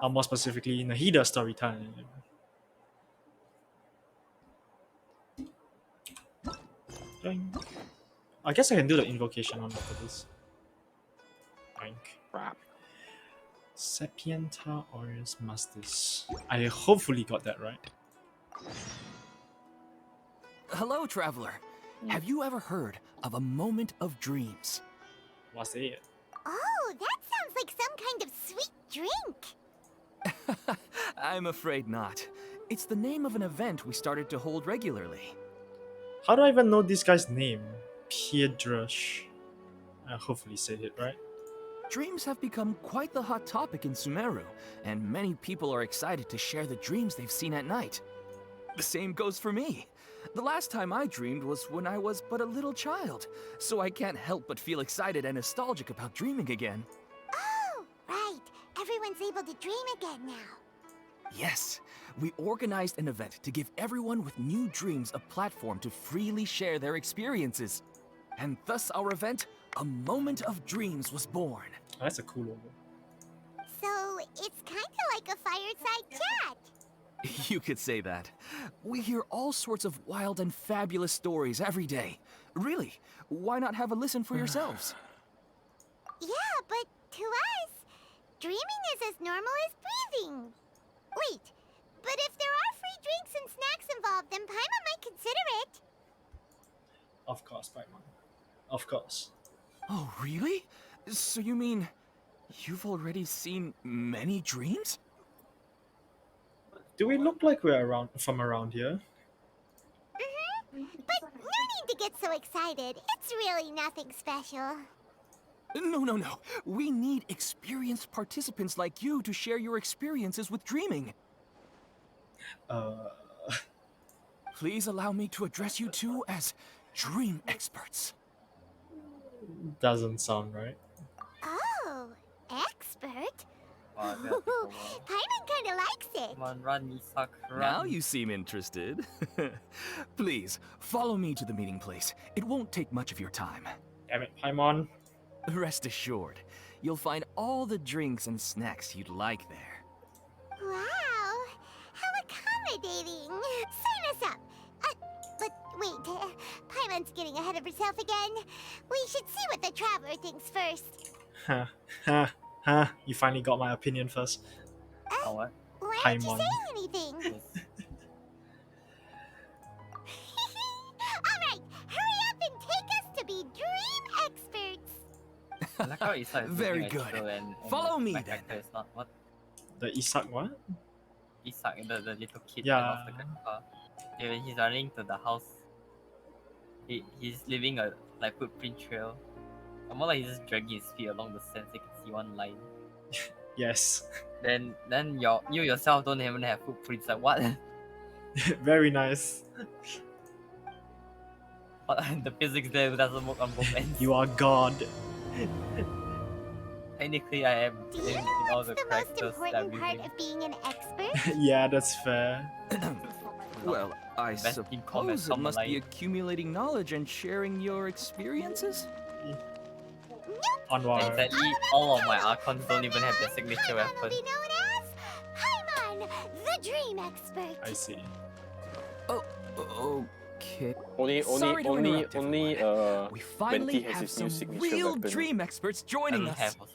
Or more specifically, Nahida story time. Doink. I guess I can do the invocation one after this. Doink. Crap. Sapientia Oromasdis. I hopefully got that right. Hello, traveler. Have you ever heard of a moment of dreams? What's it? Oh, that sounds like some kind of sweet drink. I'm afraid not. It's the name of an event we started to hold regularly. How do I even know this guy's name? Piedrash. I hopefully said it right. Dreams have become quite the hot topic in Sumeru, and many people are excited to share the dreams they've seen at night. The same goes for me. The last time I dreamed was when I was but a little child, so I can't help but feel excited and nostalgic about dreaming again. Oh, right. Everyone's able to dream again now. Yes, we organized an event to give everyone with new dreams a platform to freely share their experiences. And thus our event, A Moment of Dreams, was born. Oh, that's a cool logo. So it's kind of like a fireside chat. You could say that. We hear all sorts of wild and fabulous stories every day. Really, why not have a listen for yourselves? Yeah, but to us, dreaming is as normal as breathing. Wait, but if there are free drinks and snacks involved, then Paimon might consider it. Of course, Paimon. Of course. Oh, really? So you mean you've already seen many dreams? Do we look like we're from around here? But no need to get so excited. It's really nothing special. No. We need experienced participants like you to share your experiences with dreaming. Please allow me to address you two as dream experts. Doesn't sound right. Oh, expert? Oh, there are people, Paimon kind of likes it. Come on, run, Isak, run. Now you seem interested. Please, follow me to the meeting place. It won't take much of your time. Damn it, Paimon. Rest assured, you'll find all the drinks and snacks you'd like there. Wow, how accommodating. Sign us up. But wait, Paimon's getting ahead of herself again. We should see what the traveler thinks first. You finally got my opinion first. Oh, what? Why aren't you Paimon. saying anything? Yes. Alright, hurry up and take us to be dream experts. I like how Isak is Very looking at good. Shiro and Follow my me, then. character is not what? The Isak what? Isak, the little kid Yeah. that lost the grandpa. Yeah, he's running to the house. He's leaving a like footprint trail. I'm more like he's just dragging his feet along the sand so you can see one line. Yes. Then you yourself don't even have footprints. Like what? Very nice. The physics there doesn't work on both ends. You are God. Technically, I am Do you in know all what's the the most characters that I'm important part using. of being an expert? Yeah, that's fair. Well, I Best in combat suppose it must be online. accumulating knowledge and sharing your experiences? Onward. Exactly, all of my Archons don't even have their signature Paimon will weapon. be known as Paimon, the dream expert. I see. Oh, okay. Only, Sorry to interrupt, only, We finally Venti has have his new some signature real weapon. dream experts I joining don't us. have also.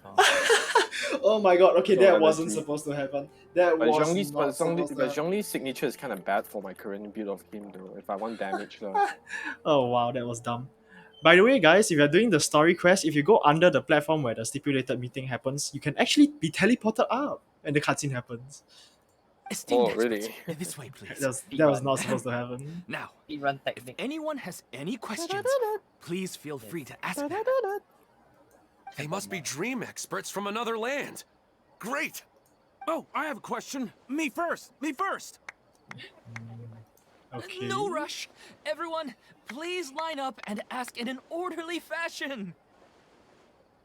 Oh my god, okay, So that I'm wasn't actually- supposed to happen. That But was Zhongli's, not but supposed to happen. Zhongli's signature is kind of bad for my current build of him though. If I want damage, lah. Oh wow, that was dumb. By the way, guys, if you're doing the story quest, if you go under the platform where the stipulated meeting happens, you can actually be teleported up and the cutscene happens. Esteemed Oh, really? experts, this way, please. That was not supposed to happen. Now, Speedrun if technique. anyone has any questions, please feel free to ask them. They must be dream experts from another land. Great! Oh, I have a question. Me first! Me first! Okay. No rush. Everyone, please line up and ask in an orderly fashion.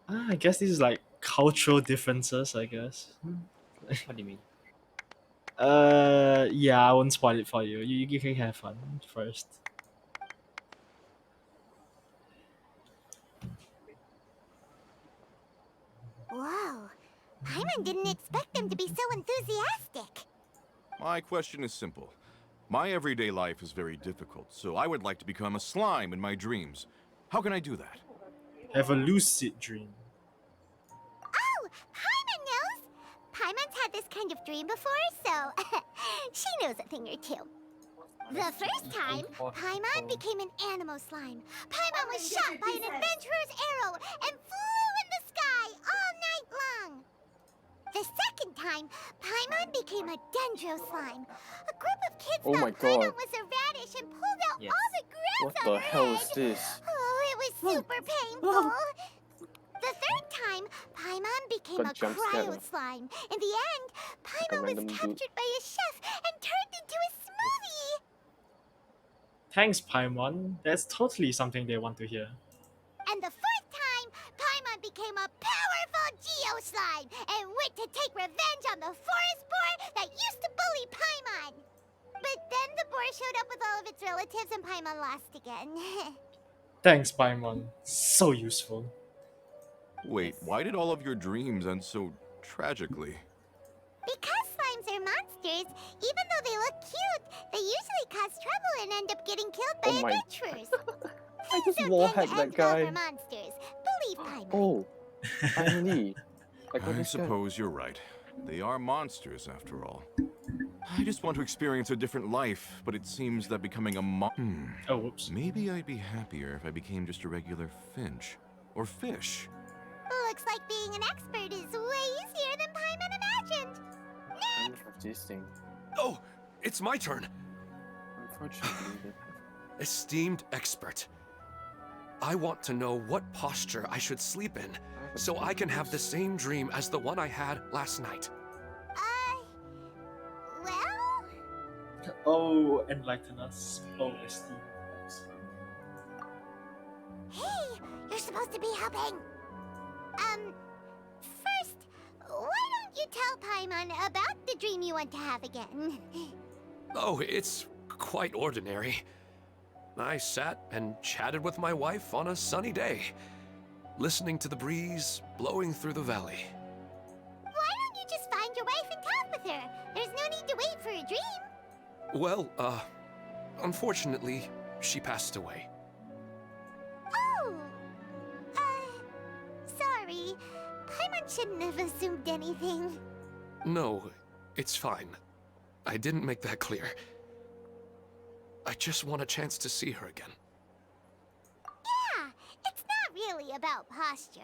I guess this is like cultural differences, I guess. What do you mean? Yeah, I won't spoil it for you. You can have fun first. Whoa, Paimon Paimon didn't expect them to be so enthusiastic. My question is simple. My everyday life is very difficult, so I would like to become a slime in my dreams. How can I do that? Have a lucid dream. Oh, Paimon knows! Paimon's had this kind of dream before, so she knows a thing or two. The first time, Paimon became an animal slime. Paimon was shot by an adventurer's arrow and flew in the sky all night long. The second time, Paimon became a dendro slime. A group of kids Oh my thought Paimon God. was a radish and pulled out Yes. all the grass What on the her hell head. is this? Oh, it was super painful. The third time, Paimon became Got a jump scared. cryo slime. In the end, Paimon random was dude. captured by a chef and turned into a smoothie. Thanks, Paimon. That's totally something they want to hear. And the fourth time, Paimon became a powerful Geo slime and went to take revenge on the forest boar that used to bully Paimon. But then the boar showed up with all of its relatives and Paimon lost again. Thanks, Paimon. So useful. Wait, why did all of your dreams end so tragically? Because slimes are monsters, even though they look cute, they usually cause trouble and end up getting killed by Oh my- adventurers. I just Things wall don't tend hacked to end that well guy. for monsters. Believe Paimon. Oh, finally. I got I this guy. suppose you're right. They are monsters, after all. I just want to experience a different life, but it seems that becoming a Oh, whoops. Maybe I'd be happier if I became just a regular finch. Or fish. Looks like being an expert is way easier than Paimon imagined. I don't have this thing. Oh, it's my turn. Unfortunately, Esteemed expert. I want to know what posture I should sleep in so I can have the same dream as the one I had last night. Well, Oh, enlighten us. Oh, esteemed. hey, you're supposed to be helping. First, why don't you tell Paimon about the dream you want to have again? Oh, it's quite ordinary. I sat and chatted with my wife on a sunny day, listening to the breeze blowing through the valley. Why don't you just find your wife and talk with her? There's no need to wait for a dream. Well, unfortunately, she passed away. Oh, sorry. Paimon shouldn't have assumed anything. No, it's fine. I didn't make that clear. I just want a chance to see her again. Yeah, it's not really about posture.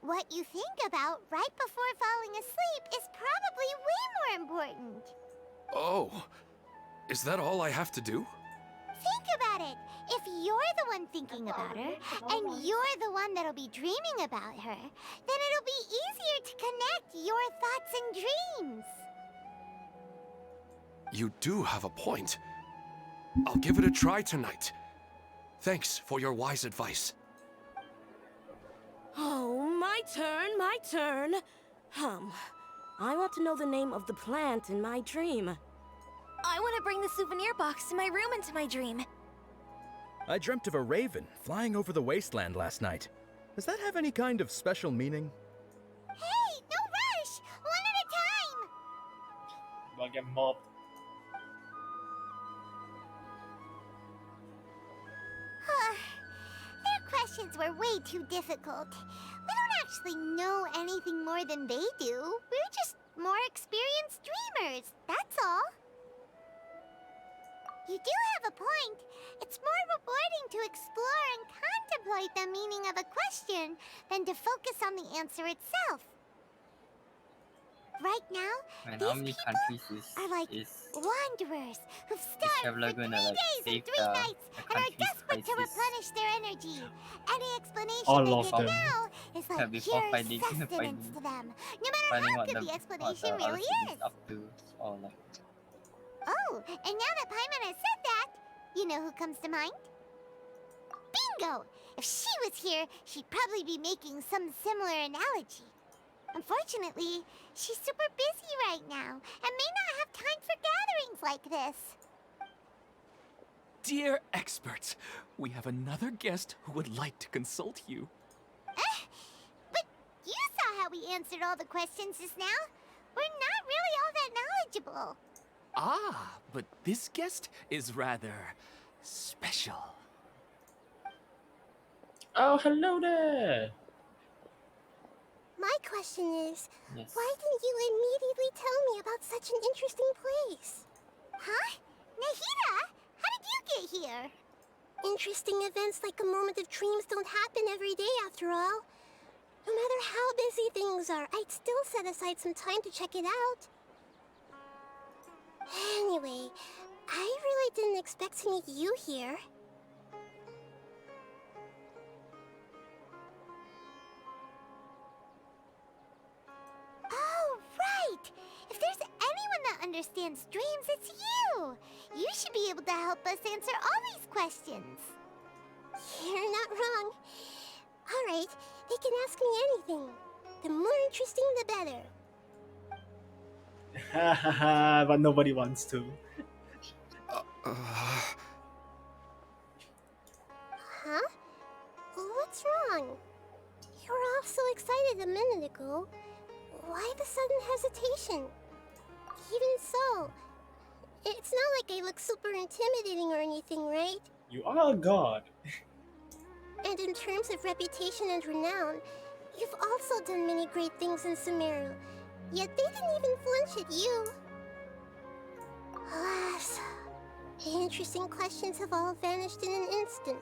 What you think about right before falling asleep is probably way more important. Oh, is that all I have to do? Think about it. If you're the one thinking about her, and you're the one that'll be dreaming about her, then it'll be easier to connect your thoughts and dreams. You do have a point. I'll give it a try tonight. Thanks for your wise advice. Oh, my turn, my turn. I want to know the name of the plant in my dream. I want to bring the souvenir box to my room into my dream. I dreamt of a raven flying over the wasteland last night. Does that have any kind of special meaning? Hey, no rush! One at a time! I'll get mobbed. Their questions were way too difficult. We don't actually know anything more than they do. We're just more experienced dreamers, that's all. You do have a point. It's more rewarding to explore and contemplate the meaning of a question than to focus on the answer itself. Right now, And how many these people countries are like is wanderers who've this starved traveler for 3 gonna like days and save 3 the nights and are country's desperate to crisis replenish their energy. Any explanation All they of get them. now is like before pure finding sustenance to them, no matter finding how what good the the what explanation the other really city's is. up to or like Oh, and now that Paimon has said that, you know who comes to mind? Bingo! If she was here, she'd probably be making some similar analogy. Unfortunately, she's super busy right now and may not have time for gatherings like this. Dear experts, we have another guest who would like to consult you. But you saw how we answered all the questions just now. We're not really all that knowledgeable. Ah, but this guest is rather special. Oh, hello there. My question is, Yes. why didn't you immediately tell me about such an interesting place? Huh? Nahida, how did you get here? Interesting events like a moment of dreams don't happen every day after all. No matter how busy things are, I'd still set aside some time to check it out. Anyway, I really didn't expect to meet you here. Oh, right! If there's anyone that understands dreams, it's you! You should be able to help us answer all these questions. You're not wrong. Alright, they can ask me anything. The more interesting, the better. But nobody wants to. Huh? What's wrong? You were all so excited a minute ago. Why the sudden hesitation? Even so, it's not like I look super intimidating or anything, right? You are a god. And in terms of reputation and renown, you've also done many great things in Sumeru, yet they didn't even flinch at you. Alas, the interesting questions have all vanished in an instant.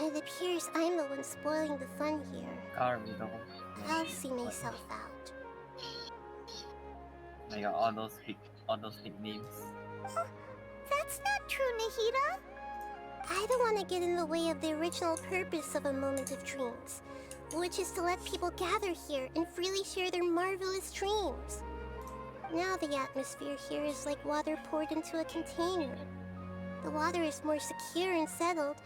It appears I'm the one spoiling the fun here. I'll see myself out. I got all those nicknames. That's not true, Nahida. I don't want to get in the way of the original purpose of a moment of dreams, which is to let people gather here and freely share their marvelous dreams. Now the atmosphere here is like water poured into a container. The water is more secure and settled,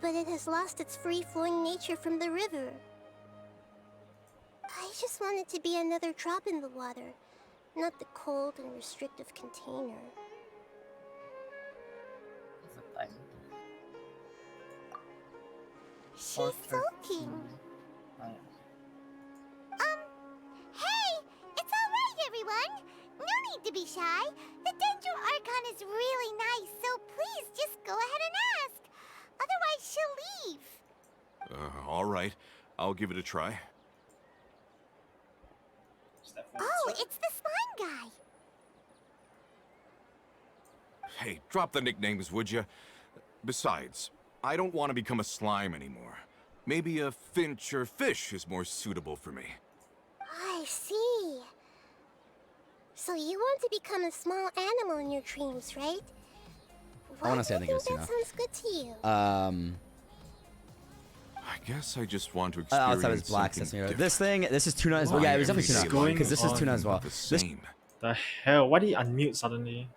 but it has lost its free-flowing nature from the river. I just want it to be another drop in the water, not the cold and restrictive container. What's the time? She's 4:13. sulking. Oh, yeah. Hey! It's alright, everyone! No need to be shy. The Dendro Archon is really nice, so please just go ahead and ask. Otherwise, she'll leave. All right. I'll give it a try. Step forward, Oh, sir. it's the slime guy. Hey, drop the nicknames, would you? Besides, I don't want to become a slime anymore. Maybe a finch or fish is more suitable for me. I see. So you want to become a small animal in your dreams, right? I wanna say I think it was that Tuna. sounds good to you. I guess I just want to Outside experience was Black something Sesame. different. This thing, this is Tuna as well. Why Yeah, it was definitely every Tuna. day going Because this is on Tuna as well. the This, same. The hell? Why did he unmute suddenly?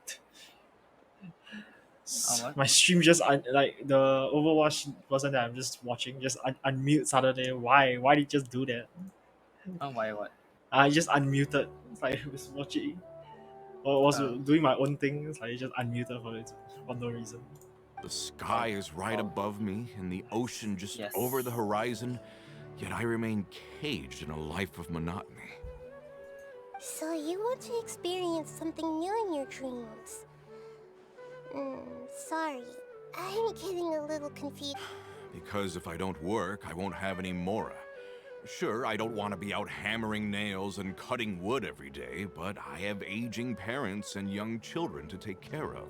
what? My stream just like the Overwatch person that I'm just watching just unmute suddenly. Why? Why did he just do that? Oh, why what? I just unmuted. It's like I was watching or was Oh. doing my own thing. It's like I just unmuted for no reason. The sky is right above me and the ocean just Yes. over the horizon, yet I remain caged in a life of monotony. So you want to experience something new in your dreams? Sorry. I'm getting a little confused. Because if I don't work, I won't have any Mora. Sure, I don't want to be out hammering nails and cutting wood every day, but I have aging parents and young children to take care of.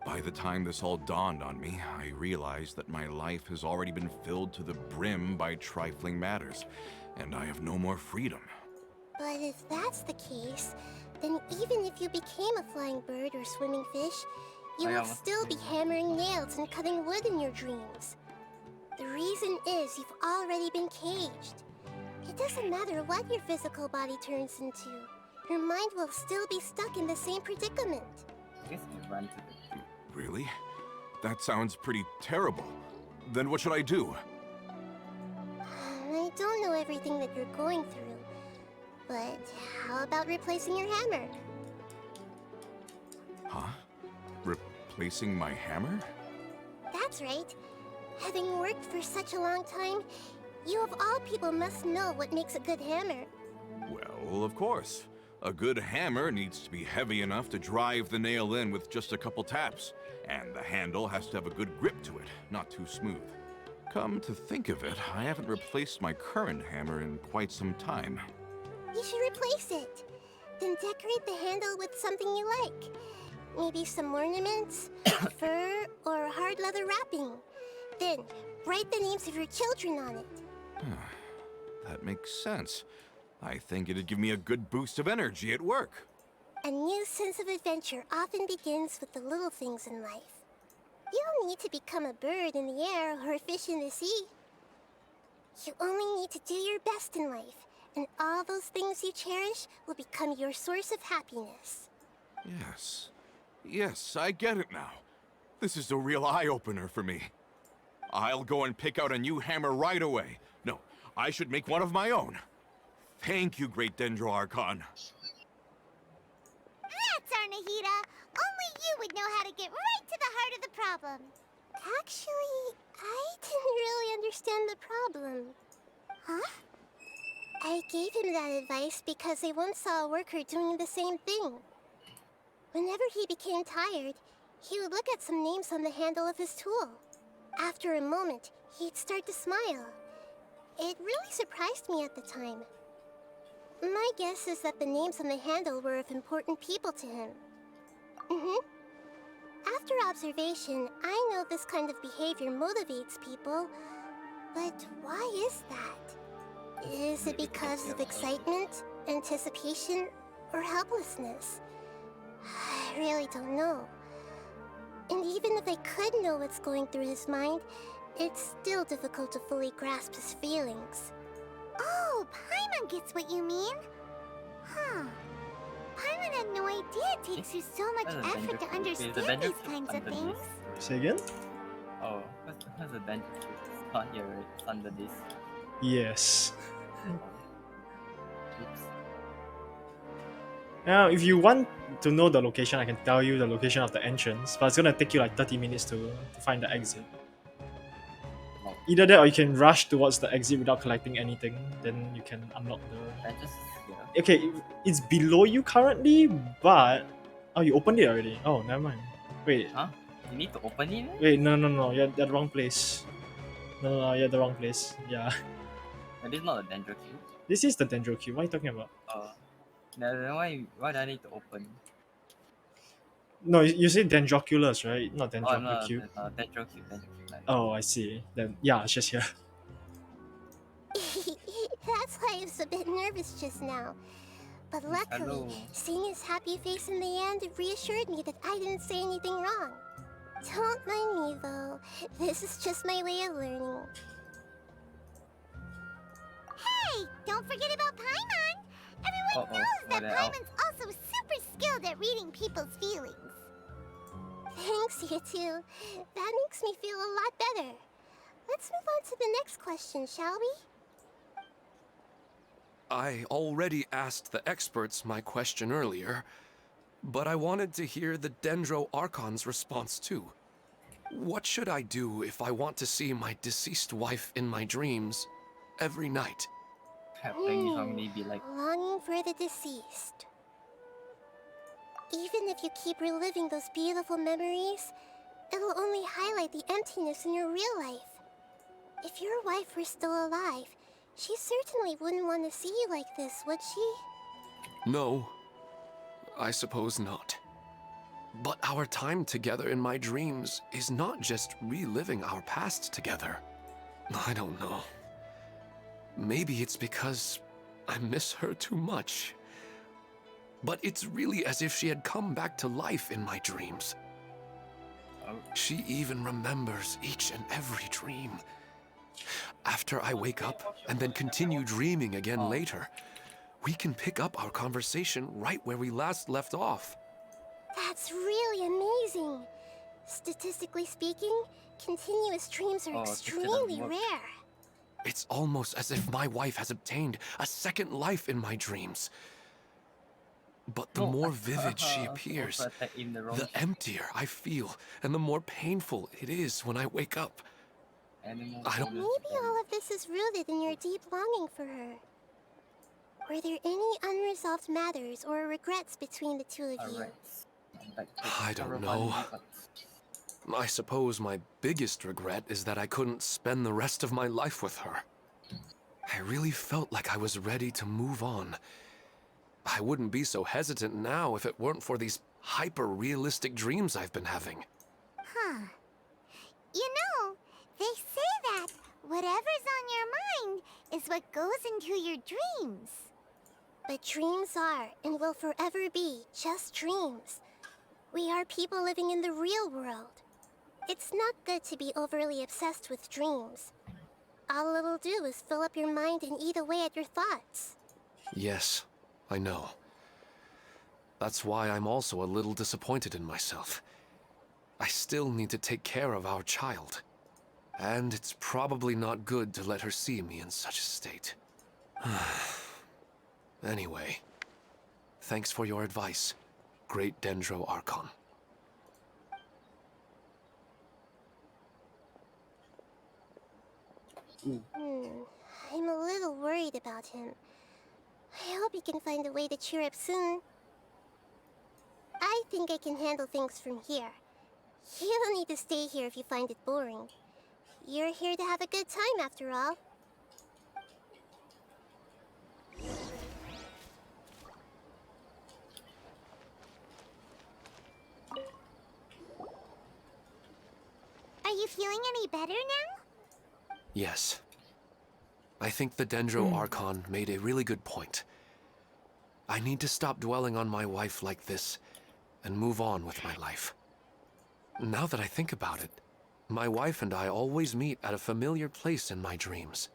By the time this all dawned on me, I realized that my life has already been filled to the brim by trifling matters, and I have no more freedom. But if that's the case, then even if you became a flying bird or swimming fish, you I will got one. still be hammering nails and cutting wood in your dreams. The reason is you've already been caged. It doesn't matter what your physical body turns into. Your mind will still be stuck in the same predicament. I guess you run to the Really? That sounds pretty terrible. Then what should I do? I don't know everything that you're going through, but how about replacing your hammer? Huh? Replacing my hammer? That's right. Having worked for such a long time, You of all people must know what makes a good hammer. Well, of course. A good hammer needs to be heavy enough to drive the nail in with just a couple taps, and the handle has to have a good grip to it, not too smooth. Come to think of it, I haven't replaced my current hammer in quite some time. You should replace it. Then decorate the handle with something you like. Maybe some ornaments, fur, or hard leather wrapping. Then, write the names of your children on it. That makes sense. I think it'd give me a good boost of energy at work. A new sense of adventure often begins with the little things in life. You don't need to become a bird in the air or a fish in the sea. You only need to do your best in life, and all those things you cherish will become your source of happiness. Yes. Yes, I get it now. This is a real eye-opener for me. I'll go and pick out a new hammer right away. No, I should make one of my own. Thank you, Great Dendro Archon. That's Arnahita! Only you would know how to get right to the heart of the problem. Actually, I didn't really understand the problem. Huh? I gave him that advice because I once saw a worker doing the same thing. Whenever he became tired, he would look at some names on the handle of his tool. After a moment, he'd start to smile. It really surprised me at the time. My guess is that the names on the handle were of important people to him. After observation, I know this kind of behavior motivates people, but why is that? Is it because of excitement, anticipation, or helplessness? I really don't know. And even if I could know what's going through his mind, it's still difficult to fully grasp his feelings. Oh, Paimon gets what you mean. Huh. Paimon had no idea it takes you so much effort to understand these kinds of things. Say again? Oh, where's the bench? It's not here, right? It's under this. Yes. Oops. Now, if you want to know the location, I can tell you the location of the entrance, but it's gonna take you like 30 minutes to find the exit. Either that or you can rush towards the exit without collecting anything, then you can unlock the... Benches here. Okay, it's below you currently, but... Oh, you opened it already. Oh, never mind. Wait. Huh? You need to open it? Wait, no, you're at the wrong place. No, you're at the wrong place. Yeah. And this is not a Dendro cube. This is the Dendro cube. What are you talking about? Then why do I need to open? No, you say Dendroculus, right? Not Oh, Dendro no, cube. Dendro cube. Oh, I see. Then, yeah, it's just here. That's why I was a bit nervous just now. But luckily, Hello. seeing his happy face in the end reassured me that I didn't say anything wrong. Don't mind me, though. This is just my way of learning. Hey, don't forget about Paimon! Everyone knows that Paimon's also super skilled at reading people's feelings. Thanks, you two. That makes me feel a lot better. Let's move on to the next question, shall we? I already asked the experts my question earlier, but I wanted to hear the Dendro Archon's response too. What should I do if I want to see my deceased wife in my dreams every night? Longing for the deceased. Even if you keep reliving those beautiful memories, it'll only highlight the emptiness in your real life. If your wife were still alive, she certainly wouldn't want to see you like this, would she? No, I suppose not. But our time together in my dreams is not just reliving our past together. I don't know. Maybe it's because I miss her too much. But it's really as if she had come back to life in my dreams. She even remembers each and every dream. After I wake up and then continue dreaming again later, we can pick up our conversation right where we last left off. That's really amazing. Statistically speaking, continuous dreams are extremely rare. It's almost as if my wife has obtained a second life in my dreams. But the more vivid she appears, the emptier I feel, and the more painful it is when I wake up. Animal I don't- Maybe bonus all of this is rooted in your deep longing for her. Were there any unresolved matters or regrets between the two of you? Alright. I don't know. I suppose my biggest regret is that I couldn't spend the rest of my life with her. I really felt like I was ready to move on. I wouldn't be so hesitant now if it weren't for these hyper-realistic dreams I've been having. Huh. You know, they say that whatever's on your mind is what goes into your dreams. But dreams are and will forever be just dreams. We are people living in the real world. It's not good to be overly obsessed with dreams. All it'll do is fill up your mind and eat away at your thoughts. Yes, I know. That's why I'm also a little disappointed in myself. I still need to take care of our child. And it's probably not good to let her see me in such a state. Anyway, thanks for your advice, Great Dendro Archon. I'm a little worried about him. I hope he can find a way to cheer up soon. I think I can handle things from here. You don't need to stay here if you find it boring. You're here to have a good time after all. Are you feeling any better now? Yes. I think the Dendro Archon made a really good point. I need to stop dwelling on my wife like this and move on with my life. Now that I think about it, my wife and I always meet at a familiar place in my dreams.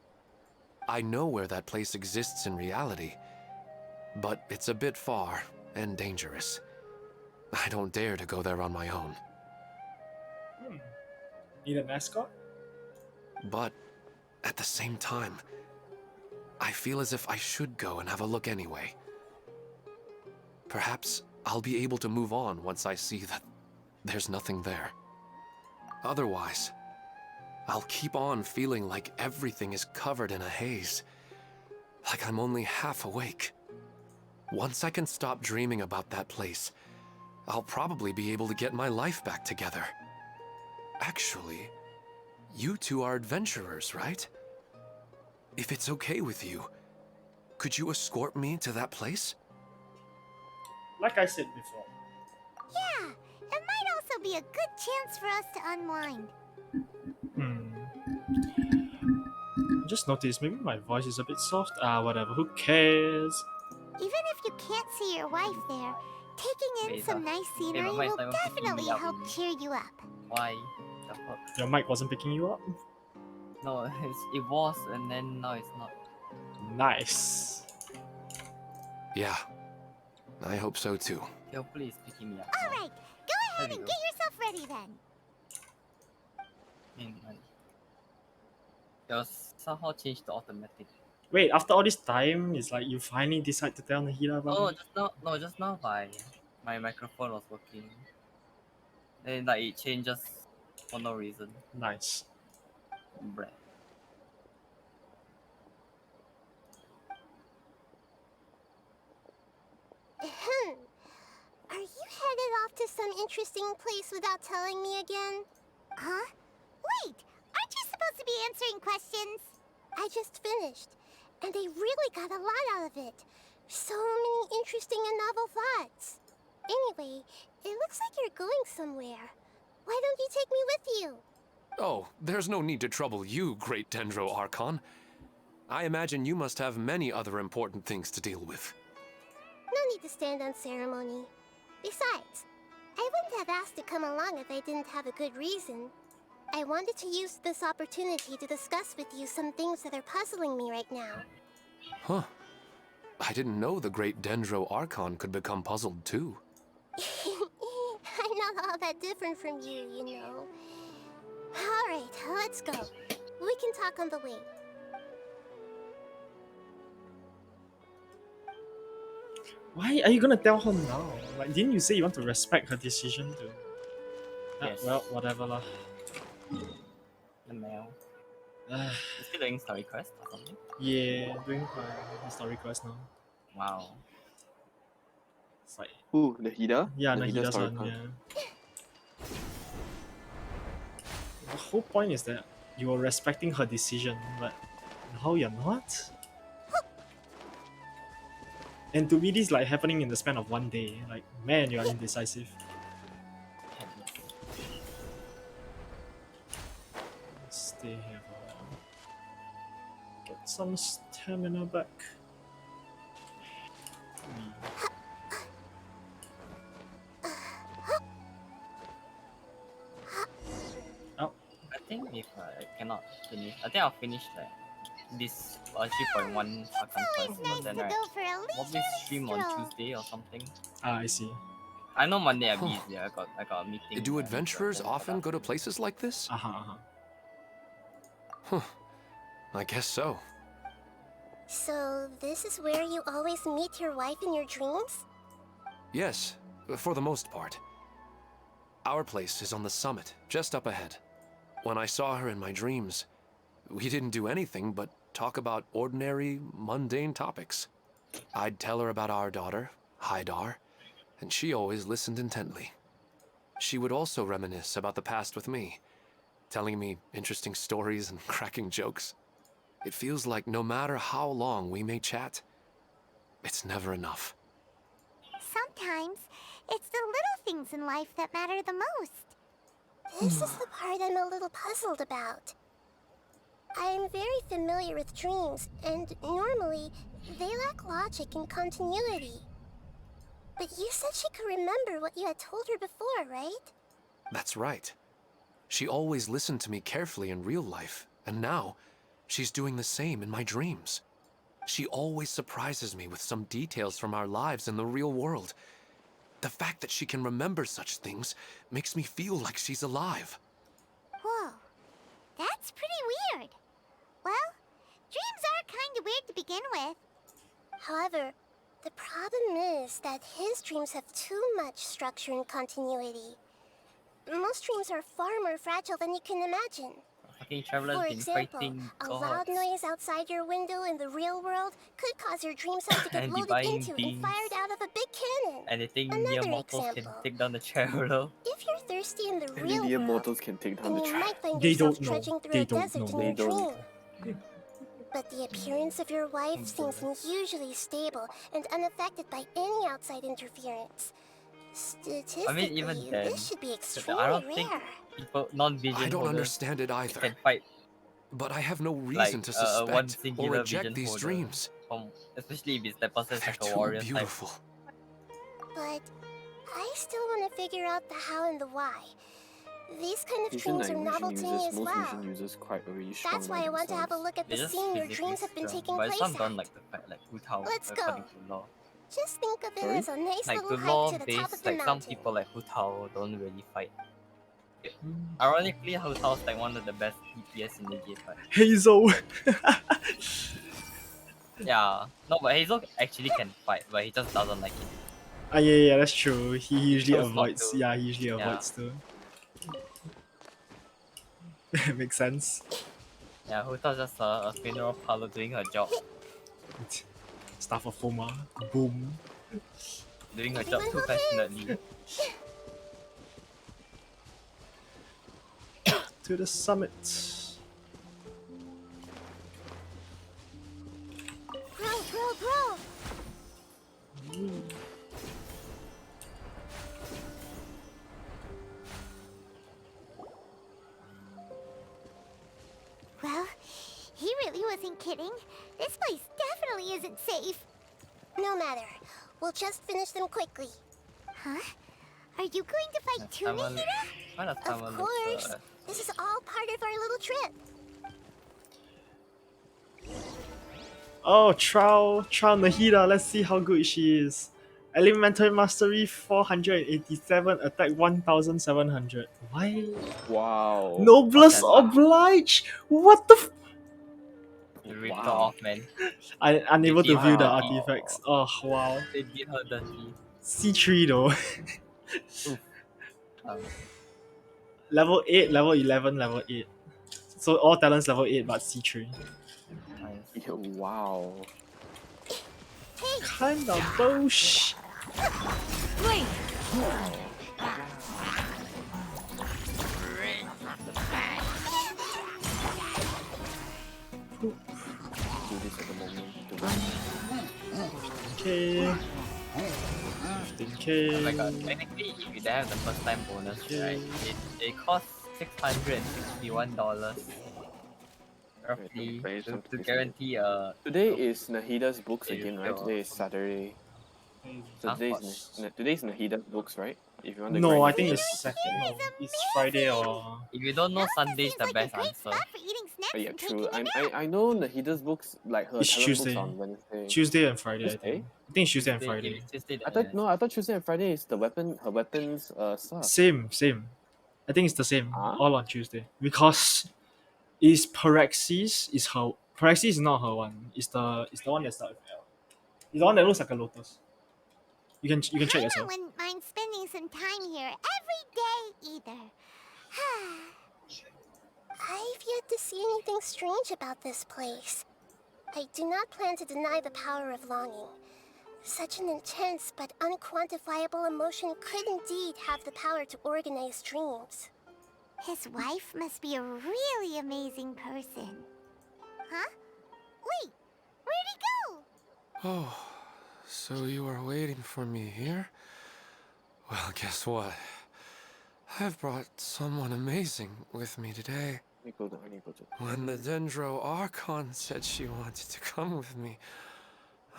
I know where that place exists in reality, but it's a bit far and dangerous. I don't dare to go there on my own. Need a mascot? But at the same time, I feel as if I should go and have a look anyway. Perhaps I'll be able to move on once I see that there's nothing there. Otherwise, I'll keep on feeling like everything is covered in a haze, like I'm only half awake. Once I can stop dreaming about that place, I'll probably be able to get my life back together. Actually, you two are adventurers, right? If it's okay with you, could you escort me to that place? Like I said before. Yeah, it might also be a good chance for us to unwind. Just noticed maybe my voice is a bit soft. Whatever, who cares? Even if you can't see your wife there, taking in some nice scenery my will mic was picking definitely me up. help cheer you up. Why? The fuck? Your mic wasn't picking you up? No, it was, and then now it's not. Nice. Yeah, I hope so too. Hopefully it's picking me up. Alright, go ahead There and we get yourself ready then. It was somehow changed to automatic. Wait, after all this time, it's like you finally decide to tell Nahida about Oh, it? just now my microphone was working. Then like it changes for no reason. Nice. Bruh. Are you headed off to some interesting place without telling me again? Huh? Wait, aren't you supposed to be answering questions? I just finished, and I really got a lot out of it. So many interesting and novel thoughts. Anyway, it looks like you're going somewhere. Why don't you take me with you? Oh, there's no need to trouble you, Great Dendro Archon. I imagine you must have many other important things to deal with. No need to stand on ceremony. Besides, I wouldn't have asked to come along if I didn't have a good reason. I wanted to use this opportunity to discuss with you some things that are puzzling me right now. Huh. I didn't know the Great Dendro Archon could become puzzled too. I'm not all that different from you, you know. Alright, let's go. We can talk on the way. Why are you gonna tell her now? Like, didn't you say you want to respect her decision to? Yes. Well, whatever lah. The mail. You still doing story quest or something? Yeah, doing my story quest now. Wow. It's like, Ooh, Nahida? yeah, Nahida Nahida's story one, part. yeah. The whole point is that you are respecting her decision, but now you're not? And to me, this is like happening in the span of one day. Like, man, you are indecisive. Stay here for a while. Get some stamina back. Oh. I think if I cannot finish, I think I'll finish like this 3.1 Sakan first, but then probably stream on Tuesday or something. Ah, I see. I know Monday I'm busy. I got a meeting. Do adventurers often go to places like this? Huh. I guess so. So, this is where you always meet your wife in your dreams? Yes, for the most part. Our place is on the summit, just up ahead. When I saw her in my dreams, we didn't do anything but talk about ordinary, mundane topics. I'd tell her about our daughter, Haidar, and she always listened intently. She would also reminisce about the past with me, telling me interesting stories and cracking jokes. It feels like no matter how long we may chat, it's never enough. Sometimes it's the little things in life that matter the most. This is the part I'm a little puzzled about. I'm very familiar with dreams, and normally, they lack logic and continuity. But you said she could remember what you had told her before, right? That's right. She always listened to me carefully in real life, and now, she's doing the same in my dreams. She always surprises me with some details from our lives in the real world. The fact that she can remember such things makes me feel like she's alive. Whoa, that's pretty weird. Well, dreams are kind of weird to begin with. However, the problem is that his dreams have too much structure and continuity. Most dreams are far more fragile than you can imagine. Fucking travelers For been example, fighting a gods. loud noise outside your window in the real world could cause your dream self to get And loaded divine into and beings. fired out of a big cannon. Anything near Another mortals can example. take down the traveler. If you're thirsty in the Any real near world, mortals can take down then the you trap. might find They yourself don't know. trudging through They a don't desert know. in They your don't. dream. But the appearance of your wife seems unusually stable and unaffected by any outside interference. Statistically, I mean, even then, this should be extremely I don't think rare. people, non-vision I don't holders understand it either. can fight But I have no reason like to one suspect or singular reject vision these holder. dreams. Especially if it's the person They're like a too warrior type. beautiful. But I still want to figure out the how and the why. These kind of Isn't dreams like are novel vision to me users, as most well. vision users quite already strong That's why by I want to have a themselves. look at the They're just scene your physically dreams have been strong, taking but it's place not done at. like the fact like Hu Tao Let's according go. to law. Just think of it Sorry? as a nice Like little the hike law to the top of based, the like some mountain. people like Hu Tao don't really fight. Ironically, Hu Tao's like one of the best DPS in the game, but Hazel! yeah. No, but Hazel actually can fight, but he just doesn't like it. Ah, yeah, that's true. He usually Chose not avoids. to. Yeah, he usually Yeah. avoids too. Makes sense. Yeah, Hu Tao's just a funeral parlor doing her job. Staff of Foma. Boom. Doing her job too passionately. To the summit. Bro. Well, he really wasn't kidding. This place definitely isn't safe. No matter. We'll just finish them quickly. Huh? Are you going to fight too, Someone- Nahida? Why does Of someone course. look This is all part of our little trip. Oh, trial Nahida. Let's see how good she is. Elemental Mastery 487, attack 1700. Why? Wow. Noblest Okay. Oblige? What the f- You ripped her Wow. off, man. I unable to Wow. view the artifacts. Oh, wow. They did her dirty. C3 though. Um, Level 8, level 11, level 8. So all talents level 8 but C3. Nice. Yeah, wow. Kind of bullshit. Wait! Do this at the moment. Okay. 15k. Oh my god, technically, if you have the first time bonus, right, it costs $661 roughly to guarantee a. Today is Nahida's books Yeah, you again, right? feel Today is awesome. Saturday. So Huh? today's Nahida's books, right? If you want to No, grind I your think books. it's second. No, it's Friday or. If you don't know, Sunday is the Seems like best a great answer. spot for eating snacks Yeah, and true. taking a nap. I know Nahida's books, like her It's talent books Tuesday. on Wednesday. Tuesday and Friday, I Tuesday? think. I think it's Tuesday and If Friday. it's Tuesday, I then thought Tuesday and Friday is her weapons stuff. Same. I think it's the same. Huh? All on Tuesday. Because is Paraxis is her Paraxis is not her one. It's the one that starts with L. It's the one that looks like a lotus. You can check Paimon yourself. wouldn't mind spending some time here every day either. I've yet to see anything strange about this place. I do not plan to deny the power of longing. Such an intense but unquantifiable emotion could indeed have the power to organize dreams. His wife must be a really amazing person. Huh? Wait, where'd he go? Oh, so you are waiting for me here? Well, guess what? I've brought someone amazing with me today. I need to go. When the Dendro Archon said she wanted to come with me,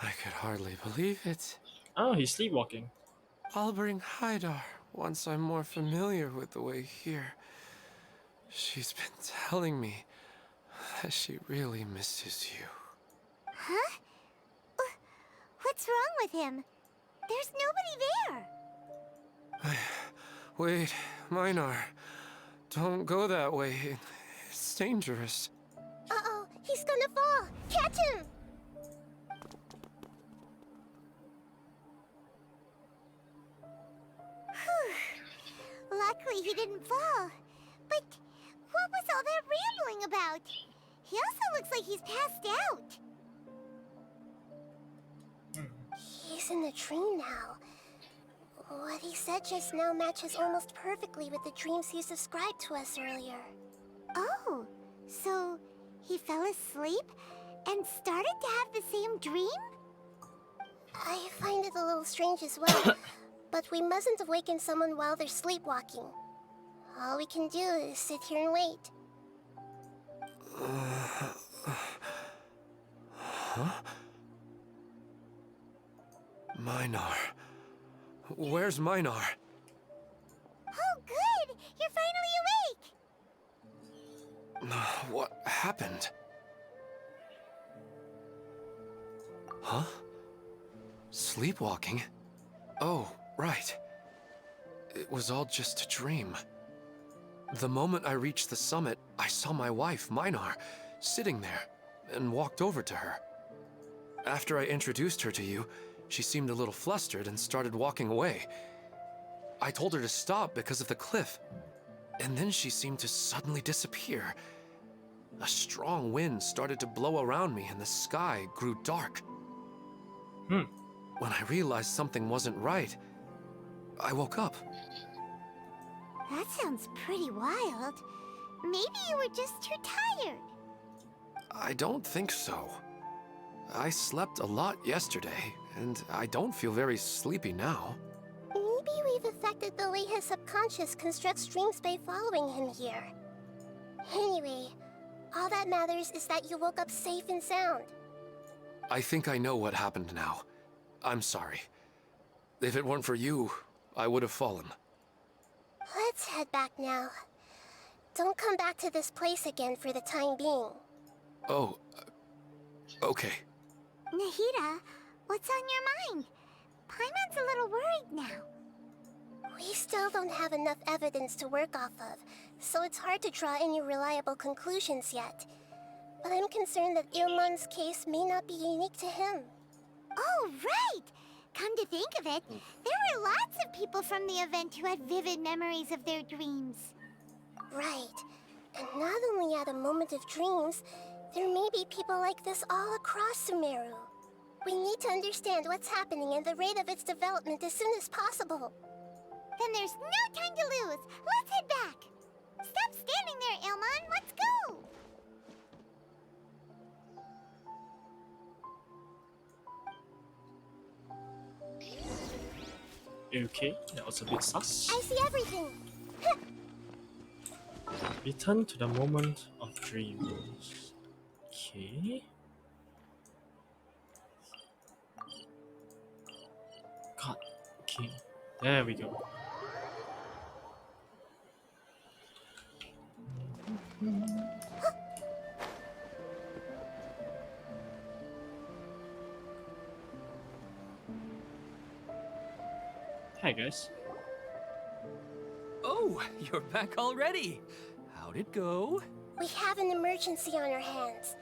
I could hardly believe it. Oh, he's sleepwalking. I'll bring Haidar once I'm more familiar with the way here. She's been telling me that she really misses you. Huh? What's wrong with him? There's nobody there. Wait, Minar. Don't go that way. It's dangerous. Uh-oh, he's gonna fall! Catch him! Luckily he didn't fall. But what was all that rambling about? He also looks like he's passed out. He's in the dream now. What he said just now matches almost perfectly with the dreams he's described to us earlier. Oh, so he fell asleep and started to have the same dream? I find it a little strange as well, but we mustn't awaken someone while they're sleepwalking. All we can do is sit here and wait. Huh? Minar. Where's Minar? Oh, good! You're finally awake! What happened? Huh? Sleepwalking? Oh, right. It was all just a dream. The moment I reached the summit, I saw my wife, Minar, sitting there, and walked over to her. After I introduced her to you, she seemed a little flustered and started walking away. I told her to stop because of the cliff, and then she seemed to suddenly disappear. A strong wind started to blow around me and the sky grew dark. When I realized something wasn't right, I woke up. That sounds pretty wild. Maybe you were just too tired. I don't think so. I slept a lot yesterday, and I don't feel very sleepy now. Maybe we've affected the way his subconscious constructs dreams by following him here. Anyway, all that matters is that you woke up safe and sound. I think I know what happened now. I'm sorry. If it weren't for you, I would have fallen. Let's head back now. Don't come back to this place again for the time being. Oh, okay. Nahida, what's on your mind? Paimon's a little worried now. We still don't have enough evidence to work off of, so it's hard to draw any reliable conclusions yet. But I'm concerned that Ilmon's case may not be unique to him. Oh, right! Come to think of it, there were lots of people from the event who had vivid memories of their dreams. Right. And not only at a moment of dreams, there may be people like this all across Sumeru. We need to understand what's happening and the rate of its development as soon as possible. Then there's no time to lose. Let's head back. Stop standing there, Ilmon. Let's go. Okay, that was a bit sus. I see everything. Return to the moment of dreams. Okay. God. Okay. There we go. Hi guys. Oh, you're back already. How'd it go? We have an emergency on our hands.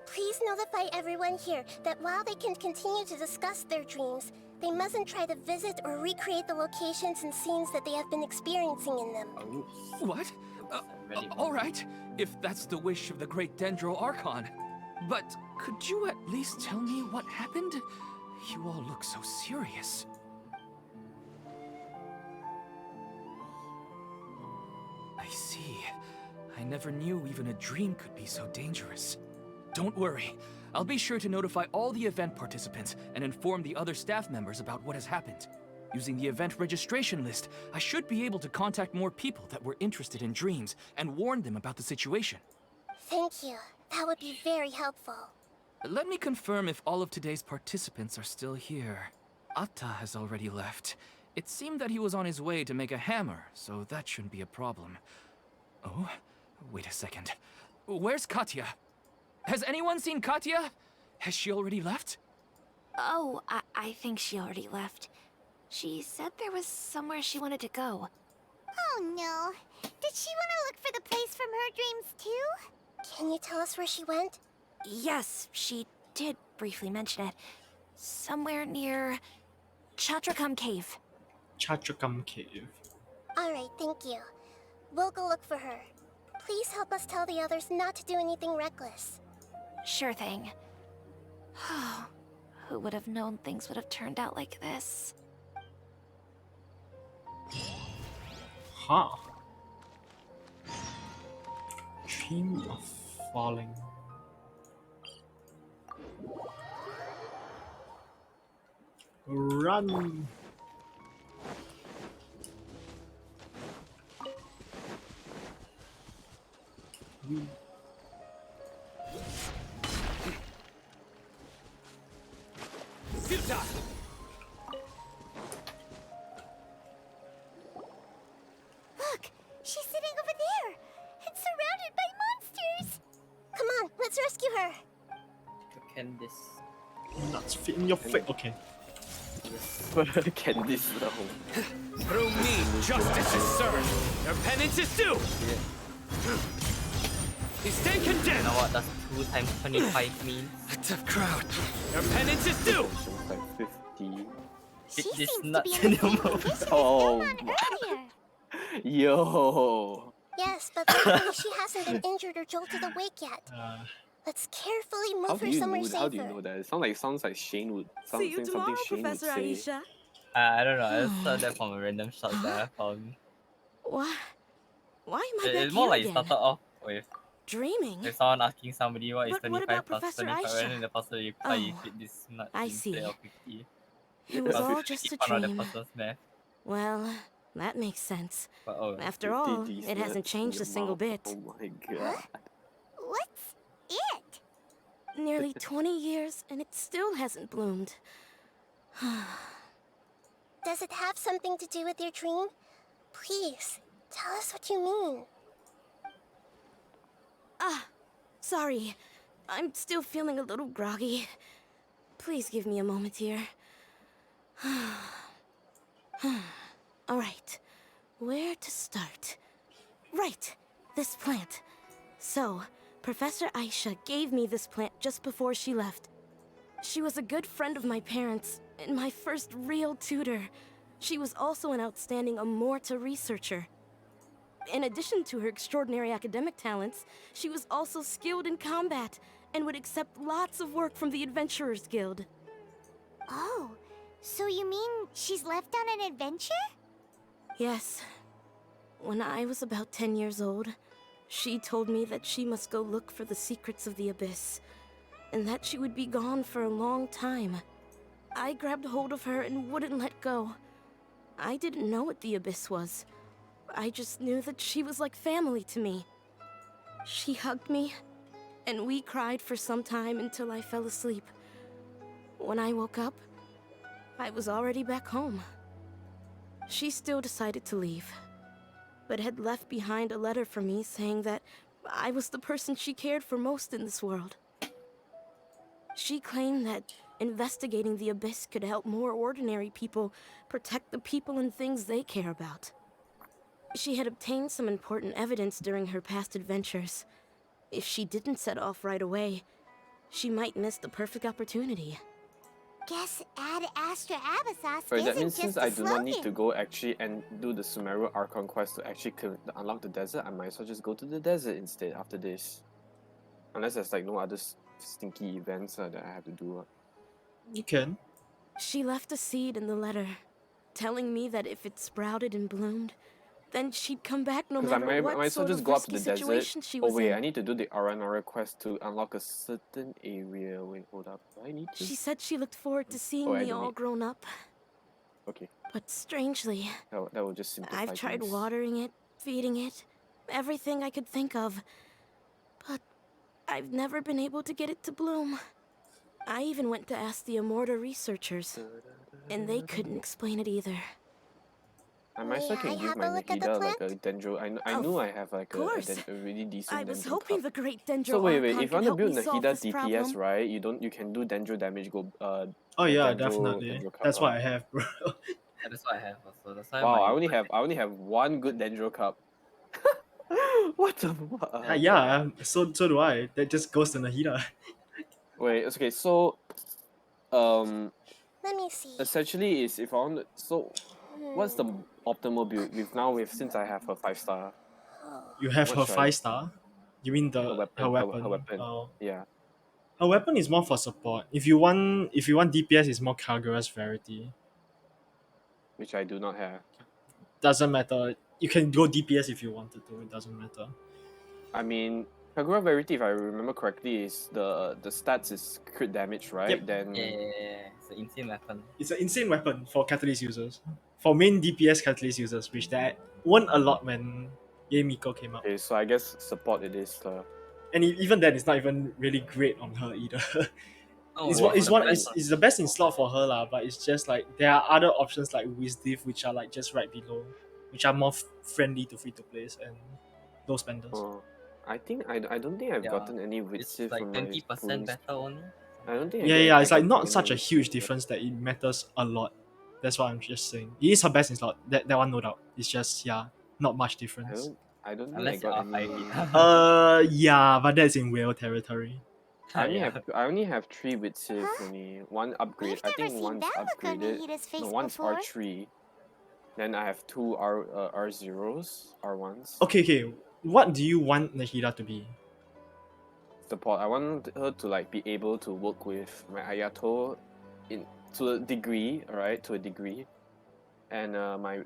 Please notify everyone here that while they can continue to discuss their dreams, they mustn't try to visit or recreate the locations and scenes that they have been experiencing in them. What? All right, if that's the wish of the great Dendro Archon. But could you at least tell me what happened? You all look so serious. I see. I never knew even a dream could be so dangerous. Don't worry. I'll be sure to notify all the event participants and inform the other staff members about what has happened. Using the event registration list, I should be able to contact more people that were interested in dreams and warn them about the situation. Thank you. That would be very helpful. Let me confirm if all of today's participants are still here. Atta has already left. It seemed that he was on his way to make a hammer, so that shouldn't be a problem. Oh, wait a second. Where's Katya? Has anyone seen Katya? Has she already left? Oh, I think she already left. She said there was somewhere she wanted to go. Oh no. Did she want to look for the place from her dreams too? Can you tell us where she went? Yes, she did briefly mention it. Somewhere near Chatrakam Cave. Chatrakam Cave. Alright, thank you. We'll go look for her. Please help us tell the others not to do anything reckless. Sure thing. Who would have known things would have turned out like this? Huh. Dream of falling. Run! Look, she's sitting over there and surrounded by monsters. Come on, let's rescue her. Candice. Nuts fit in your face. Okay. Candice though. Through me, justice is served. Their penance is due. They stand condemned. You know what does 2 times 25 mean? A tough crowd. Their penance is due. It's like 50. She This seems to nuts be in the in same the condition as Oh Ilmon my. earlier. Yo. Yes, but luckily she hasn't been injured or jolted awake yet. Let's carefully move her somewhere safer. How do you know that? It sounds like Shane would See you tomorrow, Professor say. Aisha. I don't know, I just saw that from a random shot that I found. What? Why am I back It's more here like it again? started off with Dreaming? someone asking somebody what is But what 25 about plus Professor 25 Aisha? and then the person reply you Oh, fit this nut I instead see. of 50. It was Because all 50 just a found out dream. the person's math. Well, that makes sense. But oh, After all, it hasn't changed a single bit. Oh my god. What's it? Nearly 20 years, and it still hasn't bloomed. Does it have something to do with your dream? Please, tell us what you mean. Sorry. I'm still feeling a little groggy. Please give me a moment here. Alright. Where to start? Right. This plant. So, Professor Aisha gave me this plant just before she left. She was a good friend of my parents, and my first real tutor. She was also an outstanding Amorta researcher. In addition to her extraordinary academic talents, she was also skilled in combat and would accept lots of work from the Adventurers Guild. Oh, so you mean she's left on an adventure? Yes. When I was about 10 years old, she told me that she must go look for the secrets of the Abyss, and that she would be gone for a long time. I grabbed hold of her and wouldn't let go. I didn't know what the Abyss was. I just knew that she was like family to me. She hugged me, and we cried for some time until I fell asleep. When I woke up, I was already back home. She still decided to leave, but had left behind a letter for me saying that I was the person she cared for most in this world. She claimed that investigating the Abyss could help more ordinary people protect the people and things they care about. She had obtained some important evidence during her past adventures. If she didn't set off right away, she might miss the perfect opportunity. Guess Ad Astra Abyssos Sorry, that isn't means since just a I do not need to slogan. go actually and do the Sumeru Archon quest to actually unlock the desert, I might as well just go to the desert instead after this. Unless there's like no other stinky events that I have to do. You can. She left a seed in the letter, telling me that if it sprouted and bloomed, then she'd come back no Because I matter might as what well sort just of go up to risky the desert. situation she Oh was wait, in. I need to do the Aranara quest to unlock a certain area. Wait, hold up. Do I need to? She said she looked forward to seeing Oh, I me don't all need. grown up. Okay, But strangely, that will just simplify I've tried things. watering it, feeding it, everything I could think of. But I've never been able to get it to bloom. I even went to ask the Immorta researchers, and they couldn't explain it either. I might as well May I can give have my a look at the Nahida like a plant? dendro. I Of knew I have like a course. a really decent I was dendro hoping cup. the great Dendro So wait, Archon if you could want to help build me solve Nahida this DPS, problem. right? You can do dendro damage go Oh yeah, dendro definitely. dendro cup. That's what I have, bro. Yeah, that's what I have also. That's why Wow, my I only have one good dendro cup. What the fuck? Okay. Yeah, so do I. That just goes to Nahida. Wait, okay, so Let me see. essentially is if I want to, so what's the Hmm. optimal build since I have her 5-star You have What her should I- 5-star. You mean her weapon her weapon? her weapon. Oh. Yeah. Her weapon is more for support. If you want DPS, it's more Kagura's Verity. Which I do not have. Doesn't matter. You can go DPS if you wanted to. It doesn't matter. I mean, Kagura Verity, if I remember correctly, is the stats is crit damage, right? Yep. Then yeah, it's an insane weapon. It's an insane weapon for Catalyst users. For main DPS Catalyst users, which there weren't a lot when Miko came out. okay, so I guess support it is. And even then, it's not even really great on her either. Oh, it's wow, one, it's the one, best it's the best in slot for her lah. But it's just like there are other options like Wisdiv, which are like just right below, which are more friendly to free to plays and low spenders. Oh, I think I don't think I've Yeah, gotten any It's Witsi like from my 20% spoons. better only. I don't think. Yeah, it's like not any such a Witsi huge from her. difference that it matters a lot. That's what I'm just saying. It is her best in slot. That one no doubt. It's just not much difference. I don't think Unless I got you're any. R5. Yeah, but that's in whale territory. I only Yeah. have 3 Witsi only. One upgrade. We've I never think seen one's that look on upgraded. Nahida's face No, one's before. R3. Then I have 2 R0s, R1s. Okay. What do you want Nahida to be? Support. I want her to like be able to work with my Ayato to a degree, alright, to a degree. And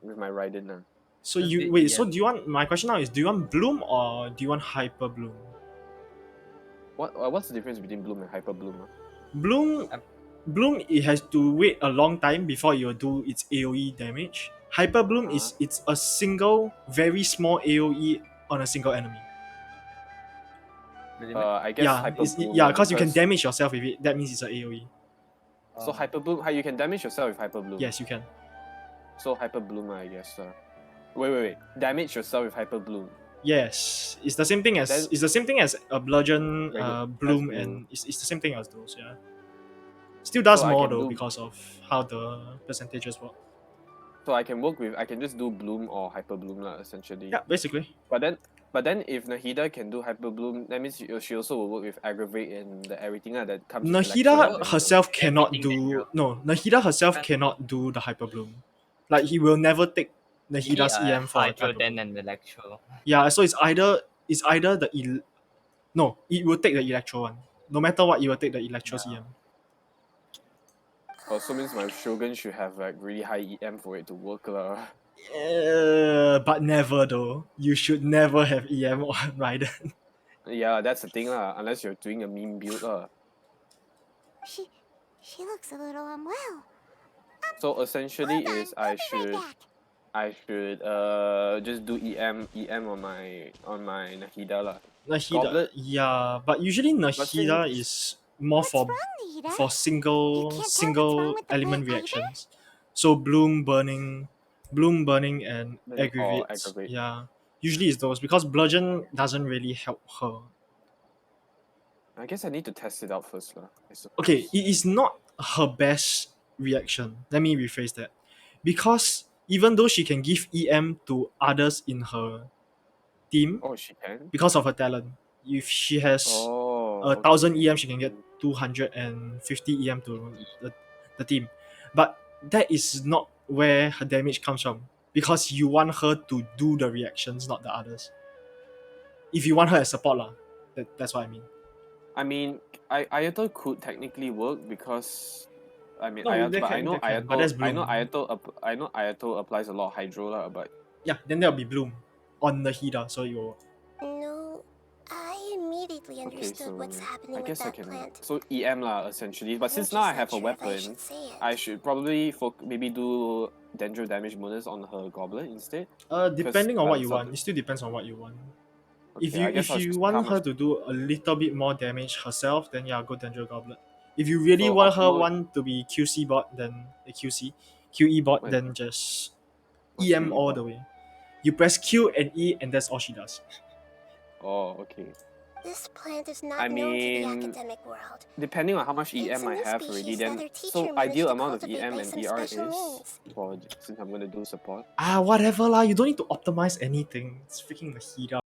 with my Raiden. So That's you it, wait. yeah. So do you want? My question now is: do you want Bloom or do you want Hyper Bloom? What's the difference between Bloom and Hyper Bloom? Bloom, it has to wait a long time before it will do its AOE damage. Hyper Bloom is it's a single, very small AOE on a single enemy. Really? I guess Hyper Bloom. Because you can damage yourself with it. That means it's an AOE. So Hyper Bloom, you can damage yourself with Hyper Bloom. Yes, you can. So Hyper Bloom, I guess. Wait. Damage yourself with Hyper Bloom. Yes, it's the same thing as a bludgeon, bloom, and it's the same thing as those. Yeah, still does So more though because of how the percentages work. So I can just do Bloom or Hyper Bloom lah, essentially. Yeah, basically. But then if Nahida can do Hyper Bloom, that means she also will work with Aggravate and everything that comes. Nahida herself cannot do Nahida herself cannot do the Hyper Bloom. Like he will never take Nahida's EM for Hydro, type then approach. an Electro. Yeah, so it's either no, it will take the Electro one. No matter what, it will take the Electro's Yeah. EM. Oh, so means my Shogun should have like really high EM for it to work lah. But never though. You should never have EM on Raiden. Yeah, that's the thing lah. Unless you're doing a meme build lah. She looks a little unwell. So essentially Hold on, is I'll be right back. I should just do EM on my Nahida lah. Nahida, Goblet? yeah, but usually Nahida since- is more What's for wrong, Nahida? for You single can't tell what's wrong single with the element plant either? reactions. So bloom burning and Burning or aggravates. aggravate. Yeah, usually it's those because bludgeon doesn't really help her. I guess I need to test it out first lah. I suppose. Okay, it is not her best reaction. Let me rephrase that. Because even though she can give EM to others in her team Oh, she can. because of her talent, if she has Oh, 1,000 okay. EM, she can get 250 EM to the team. But that is not where her damage comes from because you want her to do the reactions, not the others. If you want her as support, that's what I mean. I mean, Ayato could technically work because I mean No, Ayato, they but I can- know they can, but that's I know Bloom. I know Ayato applies a lot of hydro lah, but Yeah, then there'll be Bloom on the Hida, so you No, I immediately understood what's happening I with guess I that can. plant. So EM lah, essentially. But I'm since just now I not have a sure if I weapon, should say it. I should probably maybe do Dendro damage bonus on her goblet instead. depending on what you balance out want, it still depends on what you want. If Okay, I guess I'll you just want how her much- to do a little bit more damage herself, then yeah, go Dendro Goblet. If you really So want her optimal- to be QC bot, then QE bot, Wait. then just What's EM QE all bot? the way. You press Q and E, and that's all she does. Oh, okay. This plant is not I known to the mean, academic world. depending on how much It's EM a I new have species already, that then their teacher so managed ideal to amount of cultivate EM by and some ER is special means. for since I'm gonna do support. Whatever lah. You don't need to optimize anything. It's freaking the Hida.